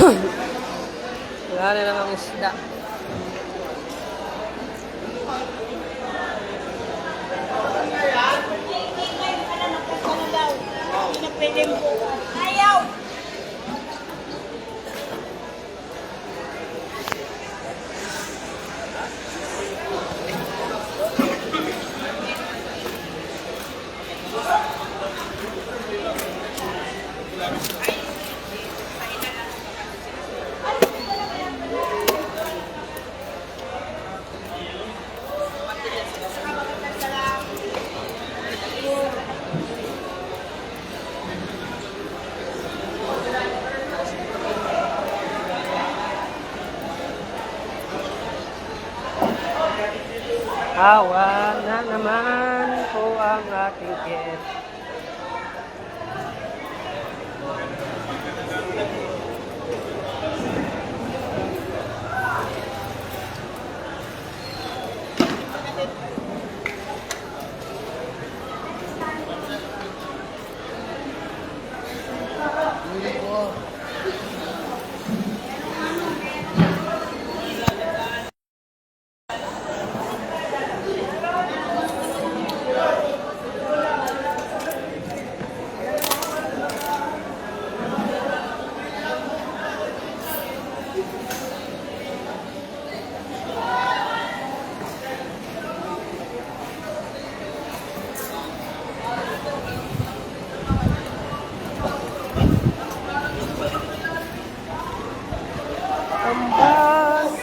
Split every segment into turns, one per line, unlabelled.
Wala na namang isda.
Ayaw!
Awa na naman po ang ating kit. Tambas.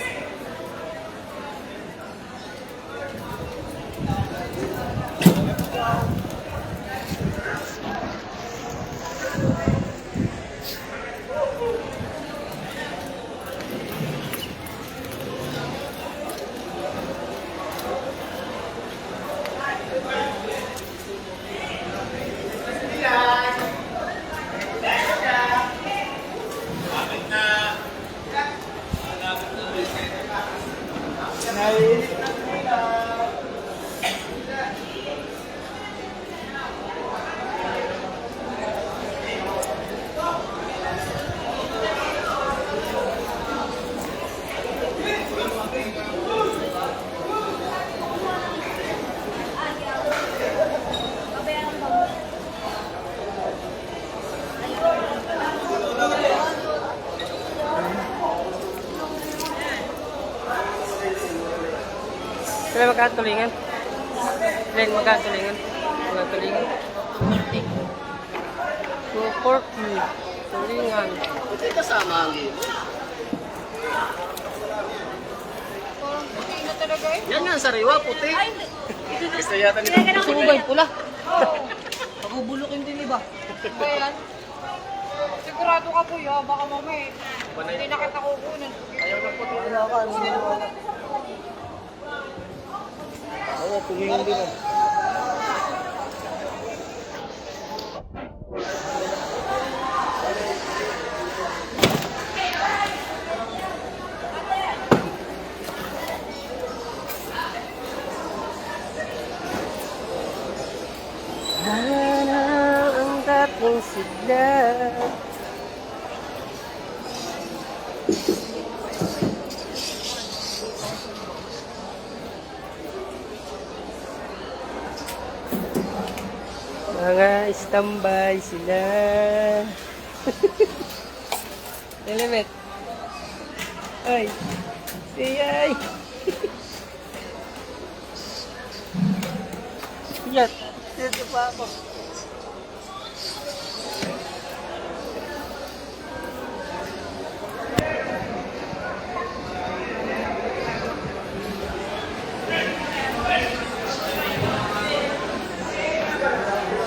Sila magkatulingan? Sila magkatulingan? Magkatulingan? 240. Tulingan.
Buti kasama ang gino.
Puti na talaga eh.
Yan nga, sariwa, puti.
Ay,
Gusto yata nito.
Sumubay pula. Pagubulukin din iba.
ba yan? Sigurado ka po ya, baka mamaya hindi na kita kukunin.
Ayaw ng puti. Oo, tulingan din ah.
Sana ang dating sigla. Mga standby sila. Element. Ay. Ay. Yan. Dito pa ako.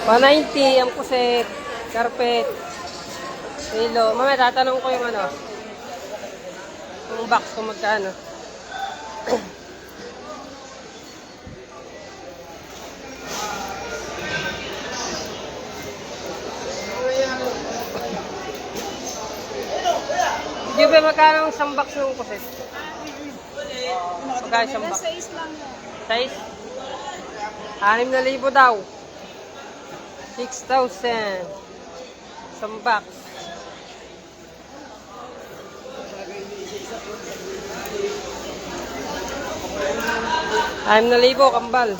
$190 ang puset, carpet, hilo. Mamaya tatanong ko yung ano, yung box kung magkano. Hindi ba magkano ang isang box ng puset? Magkano isang box?
Size lang yun.
Size? 6,000 daw. 6,000. Isang box. I'm na libo, kambal.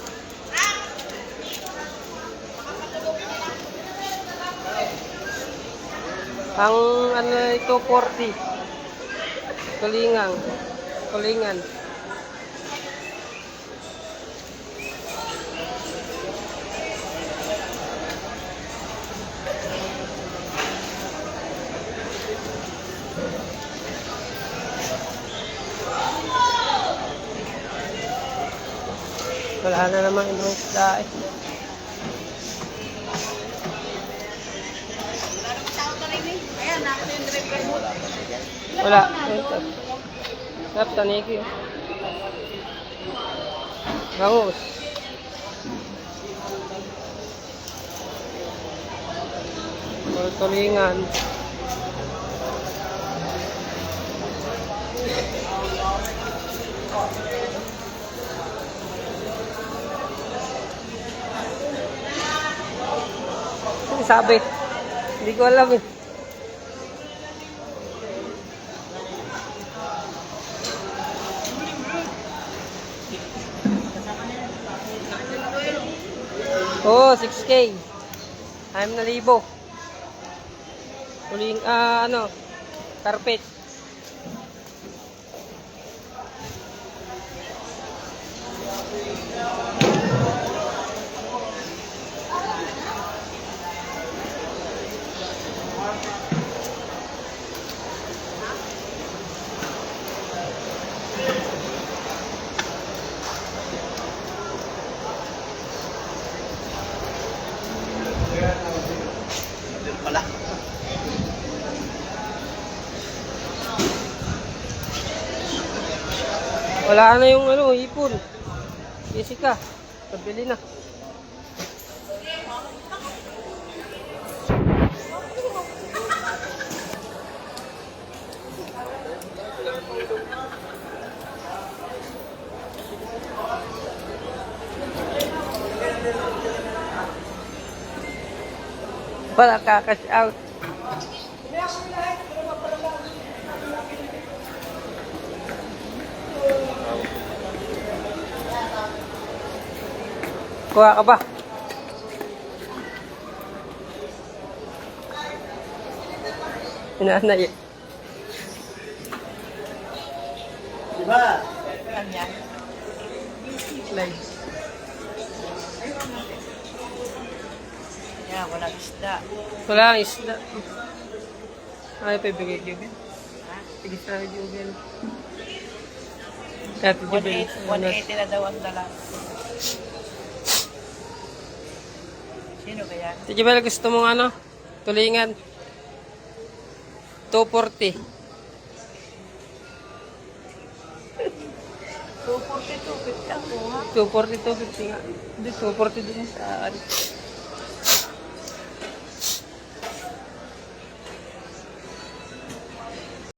Ang ano ito, 40. Tulingan. Tulingan. Wala na naman ibang isda eh.
Ayan, nakita yung driver mo.
Wala. Sarap tanigi. Bangus. Tulingan. Sabi. Hindi ko alam eh. Oh, 6K. I'm na libo. Uling, ano, carpet.
Wala.
Wala na yung ano, ipon. Jessica, pabili na. Wala kakash out. Kuha ka ba? Inaanay eh.
Diba?
Live.
Yan, walang isda.
Wala ang isda. Ay, pabigay Jubel. Pigit na Jubel. Happy Jubel.
180 na daw ang dala. Sino kaya?
Si Jubel, gusto mong ano? Tulingan. 240.
242, 50 ako ha?
240, 250 nga. Hindi, 240 din sa ano.